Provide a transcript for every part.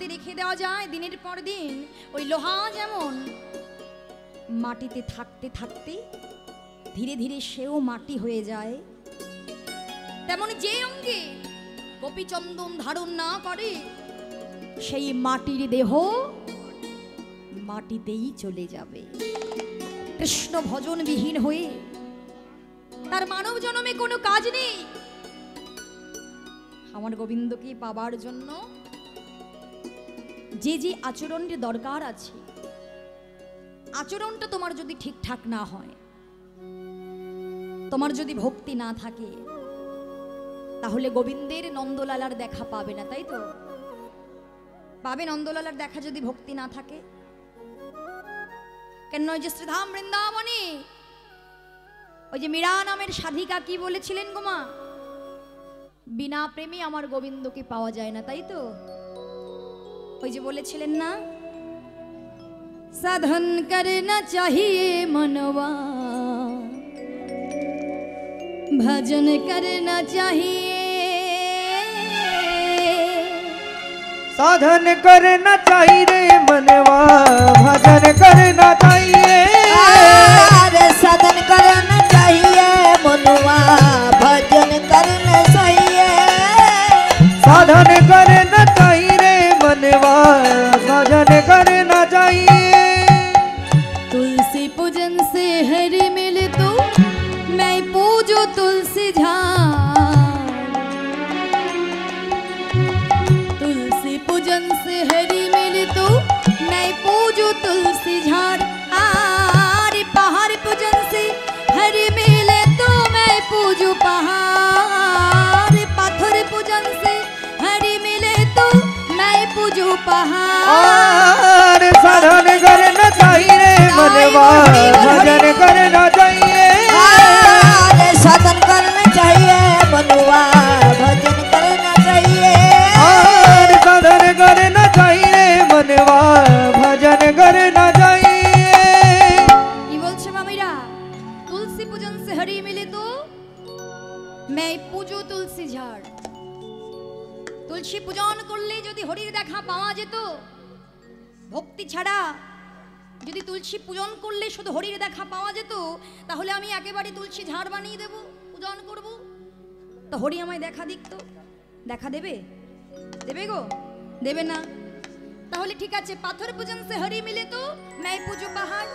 মাটিতে রেখে দেওয়া যায় দিনের পর দিন, ওই লোহা যেমন মাটিতে থাকতে থাকতে ধীরে ধীরে সেও মাটি হয়ে যায়, তেমন যে অঙ্গে গোপীচন্দন ধারণ না করে সেই মাটির দেহ মাটিতেই চলে যাবে। কৃষ্ণ ভজন বিহীন হয়ে তার মানব জন্মে কোনো কাজ নেই। আমার গোবিন্দকে পাবার জন্য যে যে আচরণের দরকার আছে, আচরণটা তোমার যদি ঠিকঠাক না হয়, তোমার যদি ভক্তি না থাকে, তাহলে গোবিন্দের নন্দলালার দেখা পাবে না, তাই তো? পাবে নন্দলালার দেখা যদি ভক্তি না থাকে? কেন ওই যে শ্রীধাম বৃন্দাবনে ওই যে মীরা নামের সাধিকা কি বলেছিলেন গো মা? বিনা প্রেমে আমার গোবিন্দকে পাওয়া যায় না, তাই তো? ওই যে বলেছিলেন না, সাধন করনা চাহিয়ে মনवा भजन करना चाहिए, साधन करना चाहिए रे मनवा, भजन करना चाहिए। अरे साधन करना चाहिए मनवा, भजन करना चाहिए। साधन करना चाहिए रे मनवा, भजन करना चाहिए। तुलसी पूजन से हरि मिले तो मैं पूजो तुलसी झाड़, तुलसी पूजन से हरि मिले तो मैं पूजो तुलसी झाड़। आरे पहाड़ पूजन से हरि मिले तो मैं पूजो पहाड़, पत्थर पूजन से हरि मिले तो मैं पूजो पहाड़। साधन करना चाहिए रे मनवा, भजन करना चाहिए। साधन करना चाहिए मनवा, भजन करना चाहिए। साधन करना चाहिए मनवा, भजन करना चाहिए। কি বলছে মামিরা? তুলসী পূজন সে হরি মিলে তো मैं पूजो तुलसी झाड़। তুলসী পূজন করলে যদি হরির দেখা পাওয়া যেত, ভক্তি ছাড়া যদি তুলসী পূজন করলে শুধু হরির দেখা পাওয়া যেত, তাহলে আমি একেবারে তুলসী ঝাড় বানিয়ে দেব, পূজন করব, তো হরি আমায় দেখা দিক। তো দেখা দেবে? দেবে গো? দেবে না। তাহলে ঠিক আছে, পাথর পূজন সে হরি মিলে তো मैं पूजो पहाड़।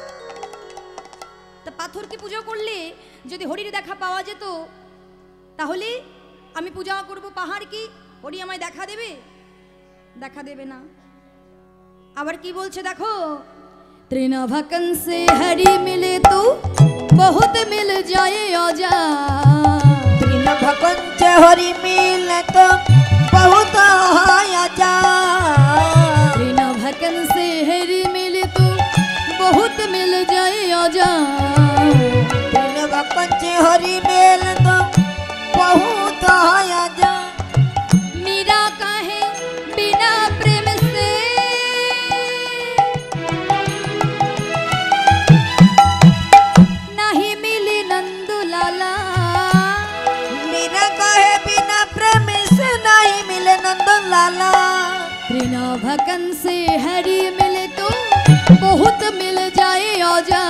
তা পাথরকে পূজা করলে যদি হরির দেখা পাওয়া যেত, তাহলে আমি পূজা করব পাহাড়, কি হরি আমায় দেখা দেবে? দেখা দেবে না। আবার কি বলছে দেখো, त्रिनभकन से हरि मिले तो बहुत मिल जाए आजा। त्रिनभकन से हरि मिले तो बहुत आजा। त्रिनभकन से हरि मिले तो बहुत मिल जाए आजा। त्रिनभकन से हरि मिले तो बहुत आजा। मीरा कहे बिना प्रेम से नहीं मिली नंदलाला। मीरा कहे बिना प्रेम से नहीं मिले नंदलाला। त्रिनभकन से हरि मिले तो बहुत मिल जाए आजा।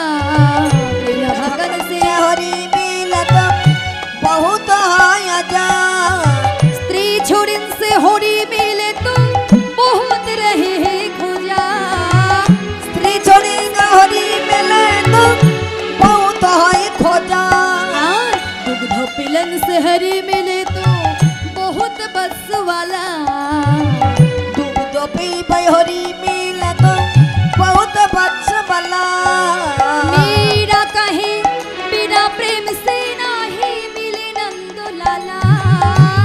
त्रिनभकन से हरि मिले तो बहुत आजा। स्त्री छोड़न से हरि मिले तो बहुत रहे है खोजा। स्त्री छोड़ी हरि मिले तो बहुत है खोजा। दुग्ध पिलन से हरि मिले तो बहुत बस वाला। दूध पी हरि मिले तो बहुत बस वाला। मीरा कहे बिना प्रेम से नहीं मिले नंदलाला।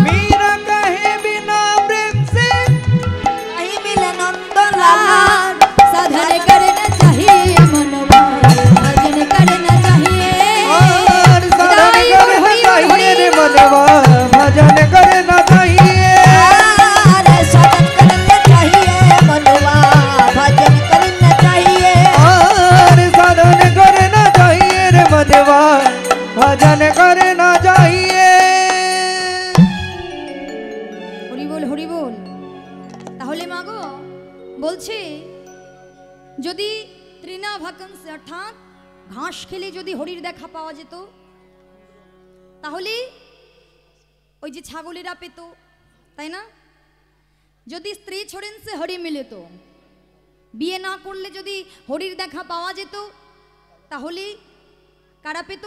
मीरा कहे बिना प्रेम से नहीं मिले नंदलाला। साधन करना चाहिए मनवा, भजन करना चाहिए। साधन करना चाहिए रे मनवा, भजन करना चाहिए। বলছে যদি তৃণা ভাকান্স অর্থাৎ ঘাস খেলে যদি হরির দেখা পাওয়া যেত, তাহলে ওই যে ছাগলেরা পেত, তাই না? যদি স্ত্রী ছোড়েন সে হরি মিলে তো, বিয়ে না করলে যদি হরির দেখা পাওয়া যেত, তাহলে কারা পেত?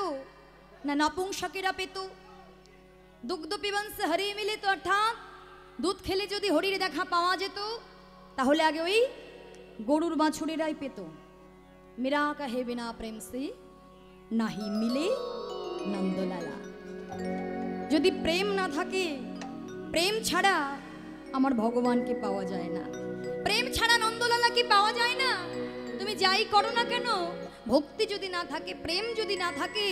না নপুংসকেরা পেত। দুগ্ধ পিবন সে হরি মিলে তো, অর্থাৎ দুধ খেলে যদি হরির দেখা পাওয়া যেত, তাহলে আগে ওই গরুর বাছুরেরাই পেত। মেরা কাহে বিনা প্রেম সে নাহি মিলে নন্দলালা। যদি প্রেম না থাকে, প্রেম ছাড়া আমার ভগবানকে পাওয়া যায় না, প্রেম ছাড়া নন্দলালাকে পাওয়া যায় না। তুমি যাই করো না কেন, ভক্তি যদি না থাকে, প্রেম যদি না থাকে,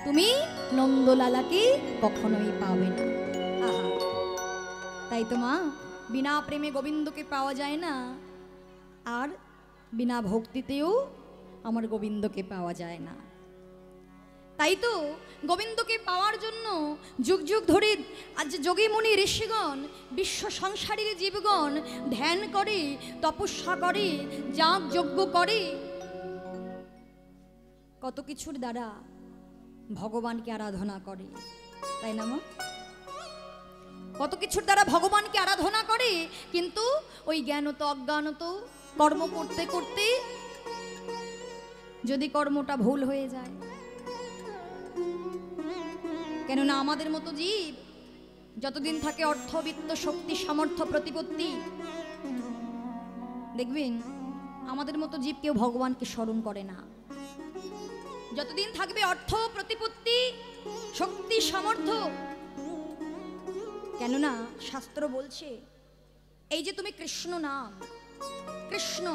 তুমি নন্দলালাকে কখনোই পাবে না। আহা, তাই তো মা, বিনা প্রেমে গোবিন্দকে পাওয়া যায় না, আর বিনা ভক্তিতেও আমার গোবিন্দকে পাওয়া যায় না। তাই তো গোবিন্দকে পাওয়ার জন্য যুগ যুগ ধরে আজ যোগী মুনি ঋষিগণ, বিশ্ব সংসারের জীবগণ ধ্যান করে, তপস্যা করে, যাগ যজ্ঞ করে, কত কিছুর দ্বারা ভগবানকে আরাধনা করে, তাই না মা? কত কিছুর দ্বারা ভগবানকে আরাধনা করে, কিন্তু ওই জ্ঞানত অজ্ঞানত কর্ম করতে করতে যদি কর্মটা ভুল হয়ে যায়, কেননা আমাদের মতো জীব যতদিন থাকে অর্থ, বিত্ত, শক্তি, সামর্থ্য, প্রতিপত্তি, দেখবেন আমাদের মতো জীব কেউ ভগবানকে স্মরণ করে না। যতদিন থাকবে অর্থ, প্রতিপত্তি, শক্তি, সামর্থ্য, কেননা শাস্ত্র বলছে এই যে তুমি কৃষ্ণ নাম, কৃষ্ণ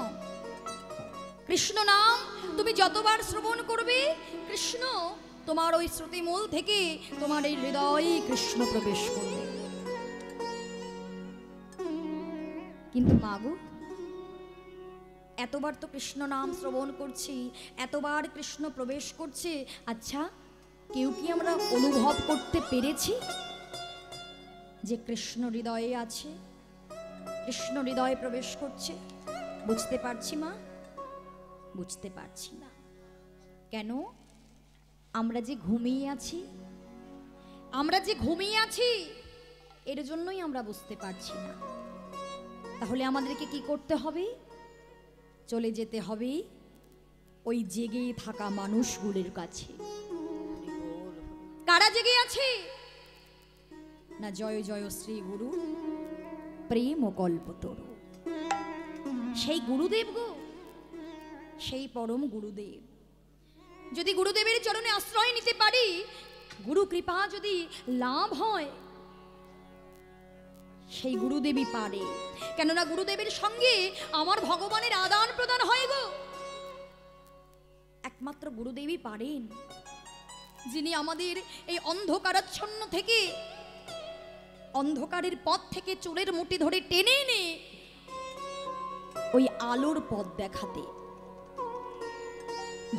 কৃষ্ণ নাম তুমি যতবার শ্রবণ করবে, কৃষ্ণ তোমার ওই শ্রুতিমূল থেকে তোমার এই হৃদয়ে কৃষ্ণ প্রবেশ করবে। কিন্তু মাগো, এতবার তো কৃষ্ণ নাম শ্রবণ করছি, এতবার কৃষ্ণ প্রবেশ করছে, আচ্ছা কেউ কি আমরা অনুভব করতে পেরেছি যে কৃষ্ণ হৃদয়ে আছে, কৃষ্ণ হৃদয়ে প্রবেশ করছে? বুঝতে পারছি মা, বুঝতে পারছি না। কেন? আমরা যে ঘুমিয়ে আছি, আমরা যে ঘুমিয়ে আছি, এর জন্যই আমরা বুঝতে পারছি না। তাহলে আমাদেরকে কি করতে হবে? চলে যেতে হবে ওই জেগে থাকা মানুষগুলোর কাছে। কারা জেগে আছে? না জয় জয় শ্রী গুরু প্রেম ও কল্পতরু, সেই গুরুদেব গো, সেই পরম গুরুদেব। যদি গুরুদেবের চরণে আশ্রয় নিতে পারি, গুরু কৃপা যদি লাভ হয়, সেই গুরুদেবই পারে। কেননা গুরুদেবের সঙ্গে আমার ভগবানের আদান প্রদান হয় গো। একমাত্র গুরুদেবই পারেন, যিনি আমাদের এই অন্ধকারাচ্ছন্ন থেকে, অন্ধকারের পথ থেকে চুলের মুঠি ধরে টেনে এনে ওই আলোর পথ দেখাতে,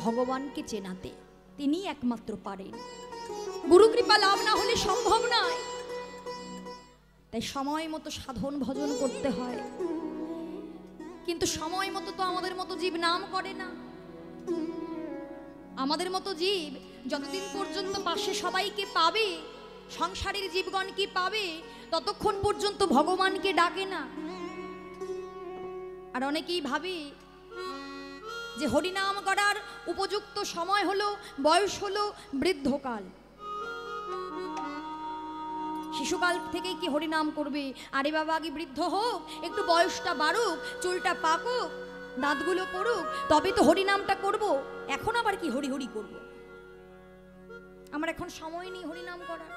ভগবানকে চেনাতে, তিনি একমাত্র পারেন। গুরু কৃপা লাভ না হলে সম্ভব নয়। তাই সময় মতো সাধন ভজন করতে হয়, কিন্তু সময় মতো তো আমাদের মতো জীব নাম করে না। আমাদের মতো জীব যতদিন পর্যন্ত পাশে সবাইকে পাবে, সংসারের জীবগণকে পাবে, ততক্ষণ পর্যন্ত ভগবানকে ডাকে না। আর অনেকেই ভাবে যে হরিনাম করার উপযুক্ত সময় হলো, বয়স হলো বৃদ্ধকাল, শিশুকাল থেকেই কি হরিনাম করবে? আরে বাবা, আগে বৃদ্ধ হোক, একটু বয়সটা বাড়ুক, চুলটা পাকুক, দাঁতগুলো পড়ুক, তবে তো হরিনামটা করব। এখন আবার কি হরি হরি করব? আমার এখন সময় নেই হরিনাম করার।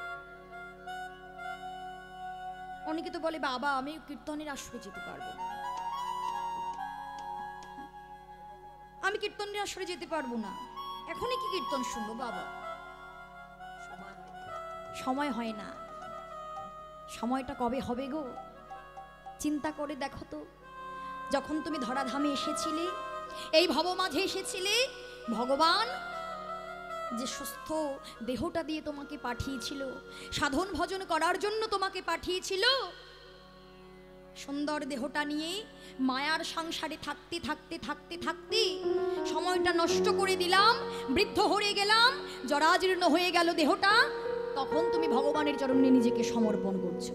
অনেকে তো বলে বাবা আমি কীর্তনের আসরে যেতে পারবো, আমি কীর্তনের আসরে যেতে পারবো না, এখনই কি কীর্তন শুনবো বাবা? সময় হয় না। সময়টা কবে হবে গো? চিন্তা করে দেখো তো, যখন তুমি ধরাধামে এসেছিলে, এই ভব মাঝে এসেছিলে, ভগবান যে সুস্থ দেহটা দিয়ে তোমাকে পাঠিয়েছিল, সাধন ভজন করার জন্য তোমাকে পাঠিয়েছিল, সুন্দর দেহটা নিয়ে মায়ার সংসারে থাকতে থাকতে থাকতে থাকতে সময়টা নষ্ট করে দিলাম, বৃদ্ধ হয়ে গেলাম, জরাজীর্ণ হয়ে গেল দেহটা, তখন তুমি ভগবানের চরণে নিজেকে সমর্পণ করছো।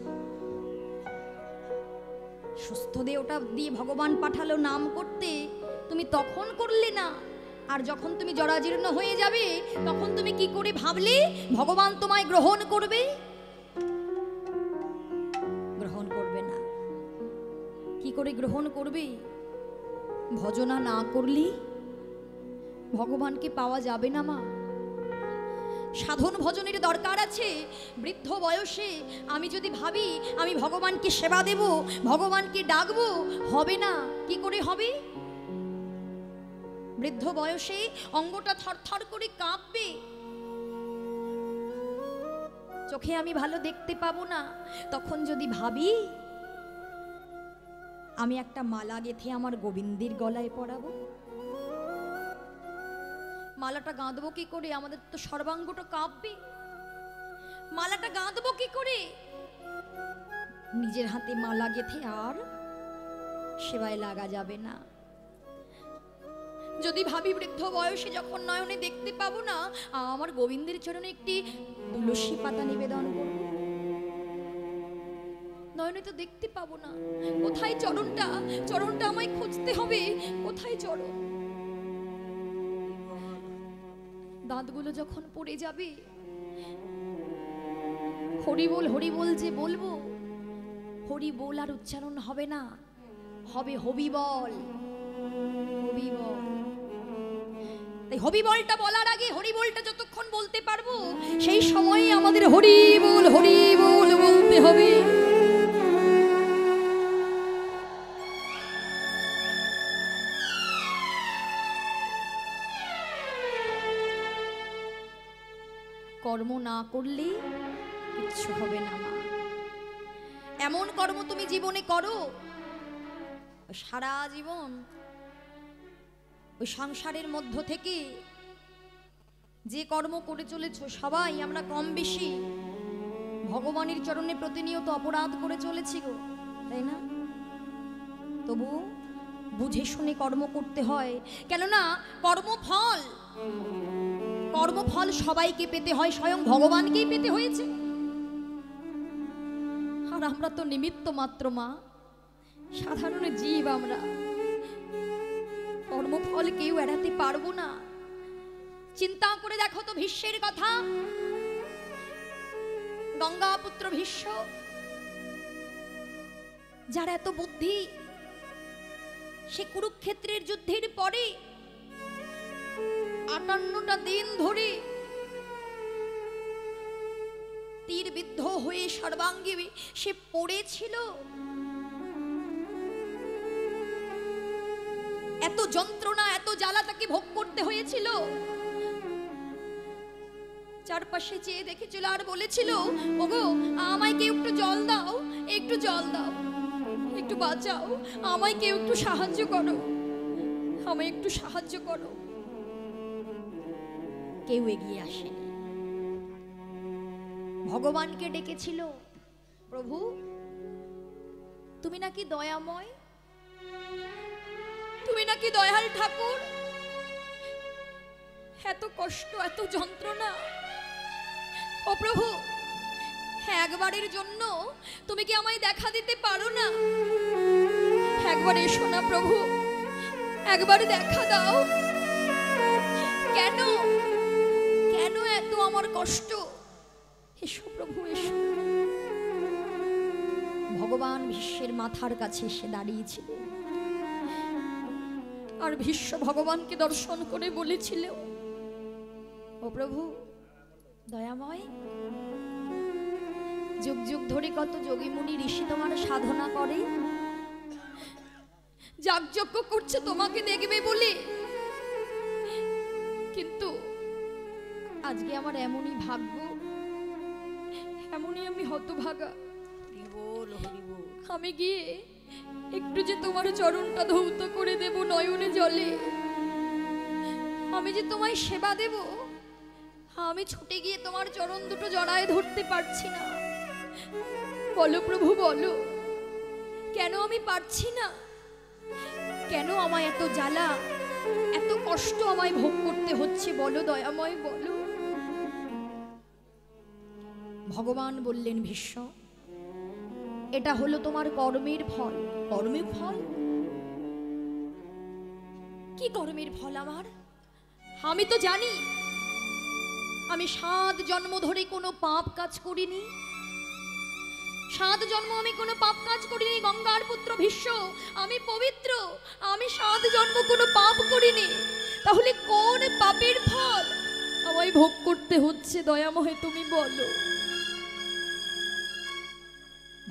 সুস্থ দেহটা দিয়ে ভগবান পাঠালো নাম করতে, তুমি তখন করলে না। আর যখন তুমি জরাজীর্ণ হয়ে যাবে তখন তুমি কি করে ভাবলে ভগবান তোমায় গ্রহণ করবে? গ্রহণ করবে না। কি করে গ্রহণ করবে? ভজনা না করলে ভগবানকে পাওয়া যাবে না মা। সাধন ভজনের দরকার আছে। বৃদ্ধ বয়সে আমি যদি ভাবি আমি ভগবানকে সেবা দেব, ভগবানকে ডাকবো, হবে না। কি করে হবে? বৃদ্ধ বয়সে অঙ্গটা থরথর করে কাঁপবে, চোখে আমি ভালো দেখতে পাবো না। তখন যদি ভাবি আমি একটা মালা গেঁথে আমার গোবিন্দের গলায় পরাবো, মালাটা গাঁদবো কি করে? আমাদের তো সর্বাঙ্গটা কাঁপবে, মালাটা গাঁদবো কি করে? নিজের হাতে মালা গেঁথে আর সেবায় লাগা যাবে না। যদি ভাবি বৃদ্ধ বয়সে যখন নয়নে দেখতে পাবো না, আমার গোবিন্দের চরণে একটি তুলসী পাতা নিবেদন করব, নয়নে তো দেখতে পাবো না। কোথায় চরণটা? চরণটা আমায় খুঁজতে হবে, কোথায় চরণ? দাঁতগুলো যখন পড়ে যাবে, হরিবোল হরিবোল যে বলবো, হরিবোল আর উচ্চারণ হবে না, হবে হবিবল। হবিবল। তাই হবিবলটা বলার আগে হরিবোলটা যতক্ষণ বলতে পারবো সেই সময়ে আমাদের হরিবোল হরিবোল বলতে হবে। কর্ম না করলে কিচ্ছু হবে না মা। এমন কর্ম তুমি জীবনে করো, সারা জীবন ওই সংসারের মধ্য থেকে যে কর্ম করে চলেছ, সবাই আমরা কম বেশি ভগবানের চরণে প্রতিনিয়ত অপরাধ করে চলেছি গো, তাই না? তবু বুঝে শুনে কর্ম করতে হয়, কেননা কর্মফল কর্মফল সবাইকে পেতে হয়, স্বয়ং ভগবানকেই পেতে হয়েছে। আর আমরা তো নিমিত্ত মাত্র মা, সাধারণ জীব আমরা, কর্মফল কেউ এড়াতে পারবো না। চিন্তা করে দেখো তো ভীষ্মের কথা। গঙ্গাপুত্র ভীষ্ম, যার এত বুদ্ধি, সে কুরুক্ষেত্রের যুদ্ধের পরে 58টা দিন ধরে তীর বিদ্ধ হয়ে সর্বাঙ্গে সে পড়েছিল। এত যন্ত্রণা, এত জ্বালা তাকে ভোগ করতে হয়েছিল। চারপাশে চেয়ে দেখেছিল আর বলেছিল, ওগো আমায় কেউ একটু জল দাও, একটু জল দাও, একটু বাঁচাও, আমায় কেউ একটু সাহায্য করো, আমায় একটু সাহায্য করো। কেউ এগিয়ে আসেনি। ভগবানকে ডেকেছিল, প্রভু তুমি নাকি দয়াময়, তুমি নাকি দয়াল ঠাকুর, এত কষ্ট এত যন্ত্রণা, ও প্রভু একবারের জন্য তুমি কি আমায় দেখা দিতে পারো না? একবার এসো না প্রভু, একবার দেখা দাও। কেন কেন এত আমার কষ্ট? এসো প্রভু এসো। ভগবান ভীষ্মের মাথার কাছে এসে দাঁড়িয়েছিল, আর ভীষ্ম ভগবানকে দর্শন করে বলেছিল, ও প্রভু দয়াময়, যুগ যুগ ধরে কত যোগী মুনি ঋষি তোমার সাধনা করে, যাগযজ্ঞ করছে তোমাকে দেখবে বলে, কিন্তু আজকে আমার এমনই ভাগ্য, এমনই আমি হতভাগা। আমি গিয়ে একটু যে তোমার চরণটা ধৌত করে দেব নয়নে জলে, আমি যে তোমায় সেবা দেব, আমি ছুটে গিয়ে তোমার চরণ দুটো জড়ায় ধরতে পারছি না। বলো প্রভু বলো, কেন আমি পারছি না? কেন আমায় এত জ্বালা, এত কষ্ট আমায় ভোগ করতে হচ্ছে? বলো দয়াময়, বলো। ভগবান বললেন, ভীষ্ম, এটা হলো তোমার কর্মের ফল। কর্মের ফল? কি কর্মের ফল আমার? আমি তো জানি আমি 7 জন্ম ধরে কোনো পাপ কাজ করিনি। 7 জন্ম আমি কোনো পাপ কাজ করিনি। গঙ্গার পুত্র ভীষ্ম, আমি পবিত্র। আমি 7 জন্ম কোনো পাপ করিনি। তাহলে কোন পাপের ফল আমায় ভোগ করতে হচ্ছে? দয়াময় তুমি বলো।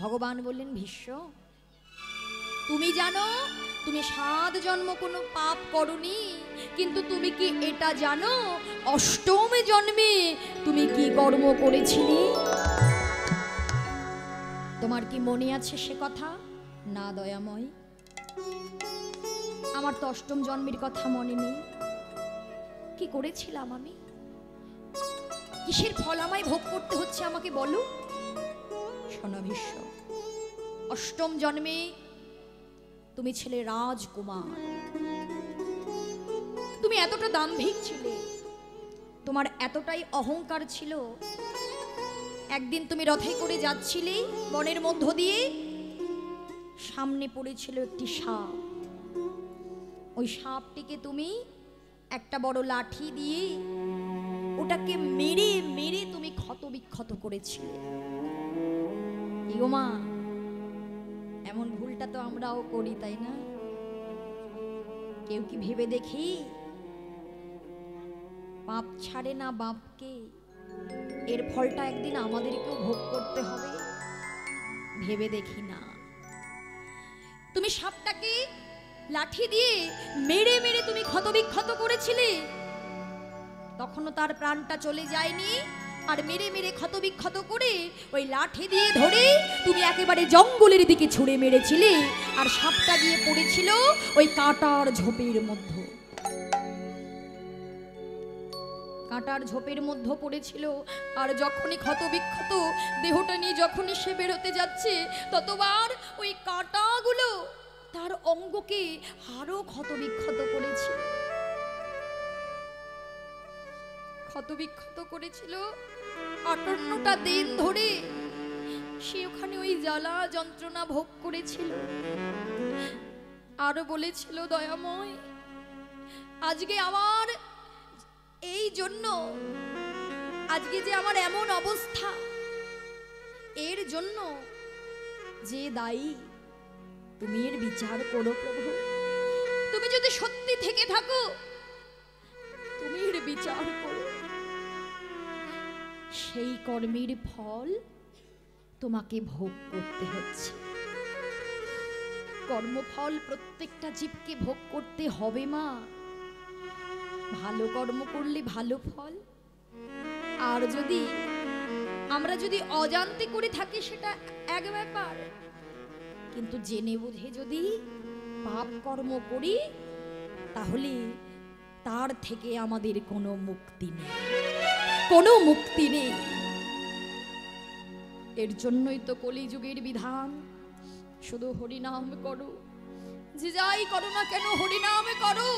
ভগবান বললেন, ভীষ্ম, তুমি জানো তুমি 7 জন্ম কোনো পাপ করনি, কিন্তু তুমি কি এটা জানো 8ম জন্মে তুমি কি কর্ম করেছিলে? তোমার কি মনে আছে সে কথা? না দয়াময়, আমার তো 8ম জন্মের কথা মনে নেই। কি করেছিলাম আমি? কিসের ফল আমায় ভোগ করতে হচ্ছে আমাকে বলো। শোনো ভীষ্ম, 8ম জন্মে তুমি ছিলে রাজকুমার। তুমি এতটা দাম্ভিক ছিলে, তোমার এতটাই অহংকার ছিল। একদিন তুমি রথে করে যাচ্ছিলে বনের মধ্য দিয়ে, সামনে পড়েছিল একটি সাপ। ওই সাপটিকে তুমি একটা বড় লাঠি দিয়ে ওটাকে মেরে মেরে তুমি ক্ষতবিক্ষত করেছিলে। ইগো মা, এমন ভুলটা তো আমরাও করি, তাই না? কেউ কি ভেবে দেখি পাপ ছাড়ে না বাপকে, এর ফলটা একদিন আমাদেরকেও ভোগ করতে হবে? ভেবে দেখি না। তুমি সাপটাকে লাঠি দিয়ে মেরে মেরে তুমি ক্ষতবিক্ষত করেছিলে, তখনও তার প্রাণটা চলে যায়নি। আর মেরে মেরে ক্ষতবিক্ষত করে ওই লাঠি দিয়ে ধরে তুমি একেবারে জঙ্গলের দিকে ছুঁড়ে মেরেছিলে। আর সাপটা গিয়ে পড়েছিল ওই কাঁটার ঝোপের মধ্যে। কাঁটার ঝোপের মধ্যে পড়েছিল। আর যখনই ক্ষতবিক্ষত দেহটা নিয়ে যখনই সে বেরোতে যাচ্ছে, ততবার ওই কাঁটাগুলো তার অঙ্গকে আরো ক্ষতবিক্ষত করেছে। ক্ষতবিক্ষত করেছিল 58টা দিন ধরে সে ওখানে ওই জ্বালা যন্ত্রণা ভোগ করেছিল। আরো বলেছিল, দয়াময়, আজকে আমার এই জন্য, আজকে যে আমার এমন অবস্থা, এর জন্য যে দায়ী, তুমি এর বিচার করো প্রভু। তুমি যদি সত্যি থেকে থাকো, তুমি এর বিচার করো। সেই কর্মের ফল তোমাকে ভোগ করতে হচ্ছে। কর্মফল প্রত্যেকটা জীবকে ভোগ করতে হবে মা। ভালো কর্ম করলে ভালো ফল। আর যদি আমরা যদি অজান্তে করে থাকি সেটা এক ব্যাপার, কিন্তু জেনে বুঝে যদি পাপ কর্ম করি, তাহলে তার থেকে আমাদের কোনো মুক্তি নেই, কোনো মুক্তি নেই। এর জন্যই তো কলিযুগের বিধান, শুধু হরিনাম করো, যে যাই করো না কেন হরিনাম করো।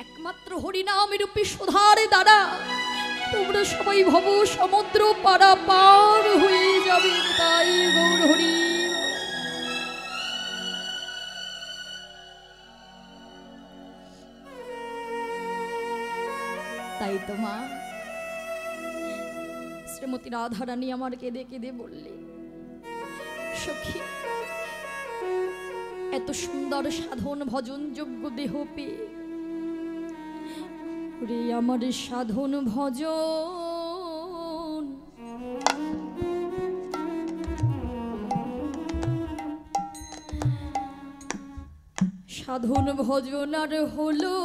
একমাত্র হরিনামের রূপে সুধার দ্বারা তোমরা সবাই ভব সমুদ্র পারাপার হয়ে যাবে। তাই গৌর হরি। তাই তো মা শ্রীমতী রাধারানী আমার কেঁদে কেঁদে বললে, সখী, এত সুন্দর সাধন ভজন যোগ্য দেহ পেয়ে রে আমার সাধন ভজন সাধন ভজন আর হলো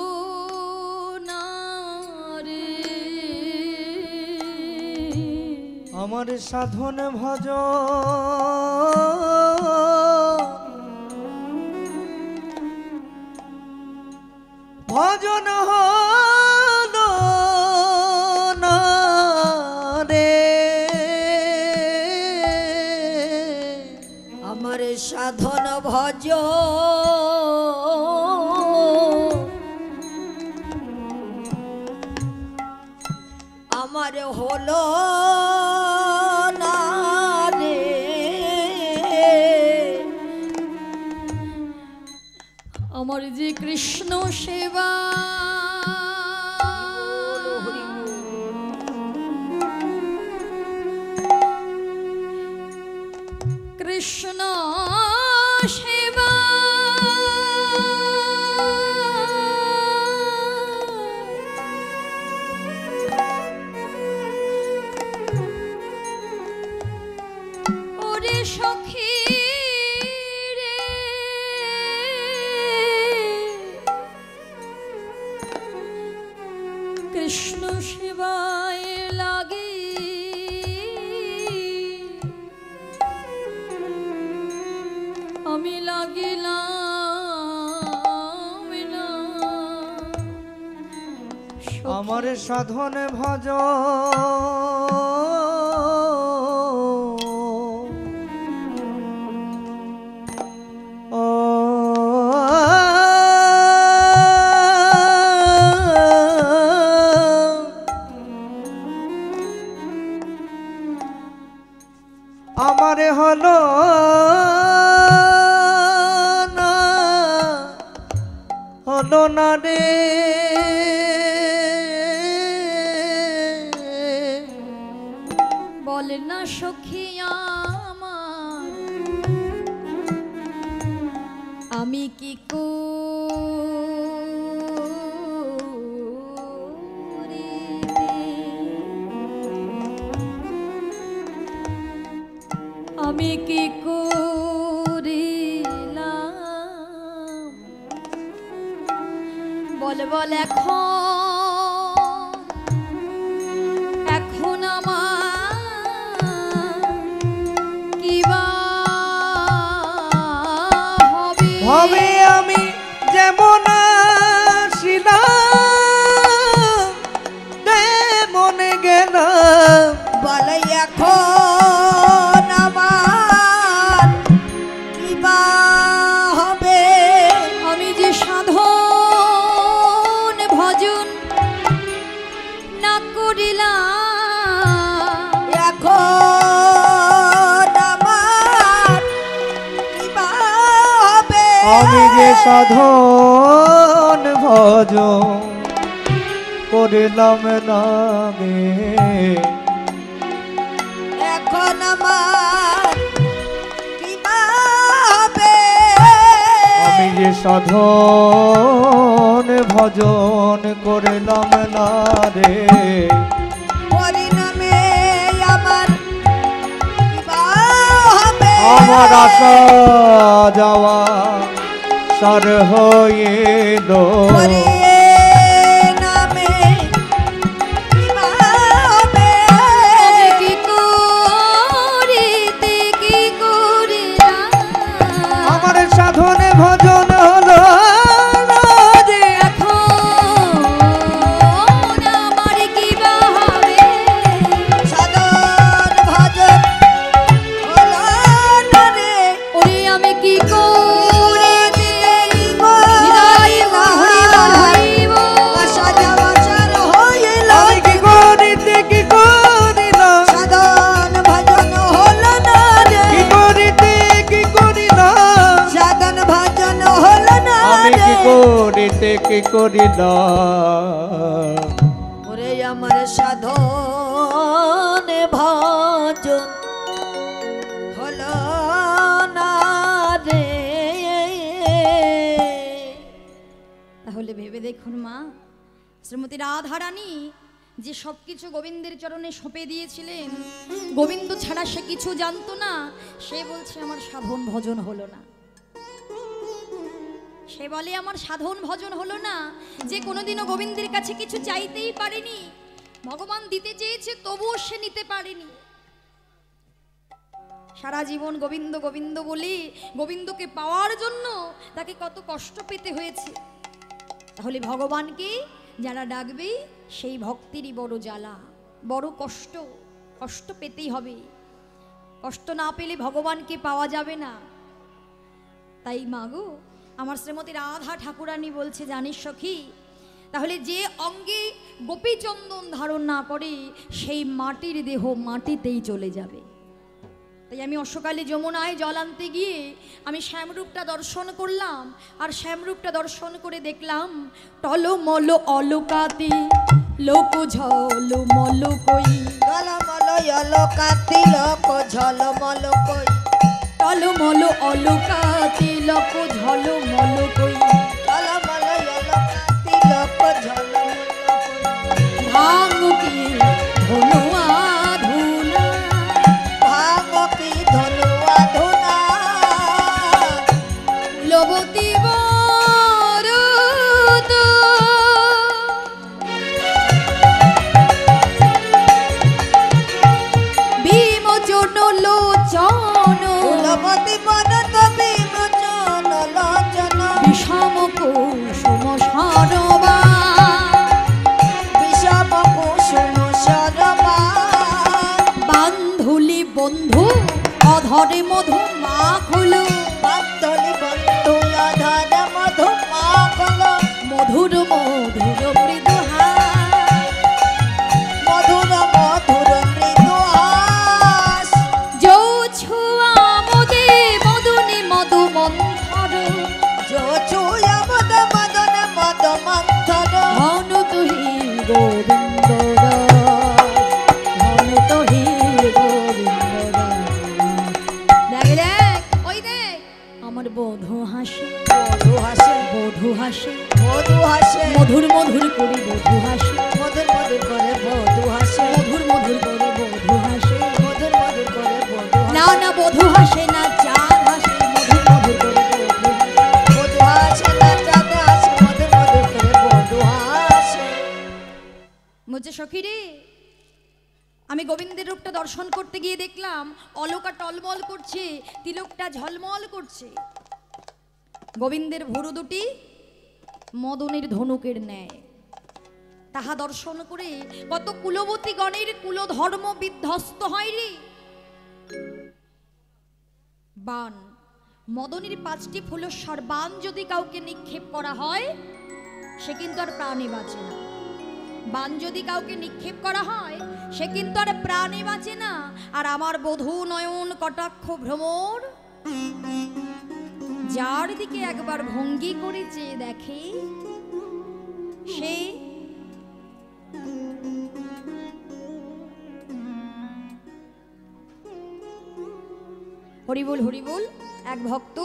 না রে। আমার সাধন ভজন ভজন হলো না রে। আমার সাধন হলো না রে। আমার যে কৃষ্ণ সেবা কৃষ্ণ সেবা ওরে সখী রে কৃষ্ণ সেবায় লাগে আমি লাগিলাম না আমার সাধন ভজ ও আমারে হলো হলো না রে। বলে না সখী আমার আমি কি করিতে আমি কি করিলাম বলে বল এখন আমার কিবা হবে আমি যেমন আসিলাম তেমন গেলাম। বলে এখন আমার কিবা হবে। আমি যে সাধন ভজন না করিলাম এখন আমার কিবা হবে। আমি যে সাধন ভজ করিলাম নামে এখন আমার কিবা হবে। আমি যে সাধন ভজন করিলাম না রে। পরিণামে আমার কিবা হবে। আমার আশা যাওয়া সার হইল পরিণামে কিবা হবে। আমি কি করিতে কি করিলাম আমার সাধনে ভজন হলো না রে। এখন আমার কিবা হবে সাধন ভজন হলো না রে। ওরে আমি কি করিতে আমি কি করিতে কি করিলাম সাধন ভজন হলো না রে। কি করিতে কি করিলাম সাধন ভজন হলো না আমি রে। কি করিতে কি করিলাম। ওরে আমার সাধন ভজন হলো না রে। তাহলে ভেবে দেখুন মা শ্রীমতী রাধারানী যে সবকিছু গোবিন্দের চরণে সঁপে দিয়েছিলেন গোবিন্দ ছাড়া সে কিছু জানতো না সে বলছে আমার সাধন ভজন হলো না সে বলে আমার সাধন ভজন হলো না যে কোনোদিনও গোবিন্দের কাছে কিছু চাইতেই পারেনি ভগবান দিতে চেয়েছে তবুও সে নিতে পারেনি সারা জীবন গোবিন্দ গোবিন্দ বলে গোবিন্দকে পাওয়ার জন্য তাকে কত কষ্ট পেতে হয়েছে তাহলে ভগবানকে যারা ডাকবে সেই ভক্তিরই বড় জ্বালা বড় কষ্ট কষ্ট পেতেই হবে কষ্ট না পেলে ভগবানকে পাওয়া যাবে না তাই মাগো আমার শ্রীমতী রাধা ঠাকুরানী বলছে জানিস সখী তাহলে যে অঙ্গে গোপীচন্দন ধারণ না করে সেই মাটির দেহ মাটিতেই চলে যাবে। তাই আমি অশ্বকালী যমুনায় জল আনতে গিয়ে আমি শ্যামরূপটা দর্শন করলাম, আর শ্যামরূপটা দর্শন করে দেখলাম টলমল অলকাতি লোক ঝলমল কই, টলমল অলকাতি লোক ঝলমল কই, টলমল অলকাতি লোক ঝলমল কই, টলমল অলকাতি লোক ঝলমল কই, ভাঙ কি ধনুয়া ধুনা, ভাঙ কি ধনুয়া ধুনা, লবতী বরদ বিমোচন লোচন, কুলবতী বরদ বিমোচন লোচন, বিষম কুসুম সরবা, বিষম কুসুম সরবা, বান্ধুলি বন্ধু অধরে মধু মাখলো, বান্ধলি বন্ধু অধর মধু মাখল, মধুর মধুর মৃদু হাস, মধুর মধুর মৃদু হাস, যৌ ছুয়া মদে মদনে মধু মন্থর, যো ছুয়া মদ মদন মদ মন্থর, ধন তুহি গোবিন্দ ধন তুহি গোবিন্দ। দেখ দেখ ওই দেখ আমার বধূ হাসে, বধূ হাসে, বধূ হাসে, বধূ হাসে, মধুর মধুর করে বধূ হাসে, মধুর মধুর করে বধূ হাসে, মধুর মধুর করে বধূ হাসে, মধুর মধুর করে বধূ না না বধূ হাসে না চাঁদ হাসে, মধুর মধুর করে বধূ হাসে। বধূ হাসে না চাঁদ হাসে, মধুর মধুর করে বধূ হাসে। বলছে সখী রে, আমি গোবিন্দের রূপটা দর্শন করতে গিয়ে দেখলাম অলকা টলমল করছে, তিলকটা ঝলমল করছে, গোবিন্দের ভুরু দুটি মদনের ধনুকের ন্যায়। তাহা দর্শন করে কত কুলবতী গণের কুলধর্ম বিধ্বস্ত হয় রে। বান, মদনের 5টি ফুলস্বর বান যদি কাউকে নিক্ষেপ করা হয় সে কিন্তু আর প্রাণে বাঁচে না। বান যদি কাউকে নিক্ষেপ করা হয় সে কিন্তু আর প্রাণে বাঁচে না। আর আমার বধূ নয়ন কটাক্ষ ভ্রমর যার দিকে একবার ভঙ্গি করে চেয়ে দেখে সে হরিবোল হরিবোল। এক ভক্ত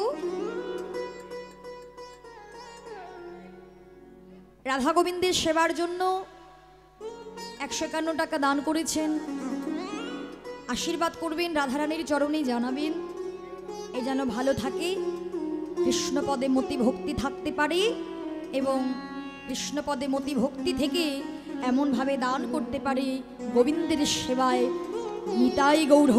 রাধা গোবিন্দের সেবার জন্য 151 টাকা দান করেছেন। আশীর্বাদ করবেন, রাধারানীর চরণে জানাবেন এ যেন ভালো থাকে, কৃষ্ণপদে মতি ভক্তি থাকতে পারে এবং কৃষ্ণপদে মতি ভক্তি থেকে এমনভাবে দান করতে পারে গোবিন্দের সেবায় নিতাই গৌর।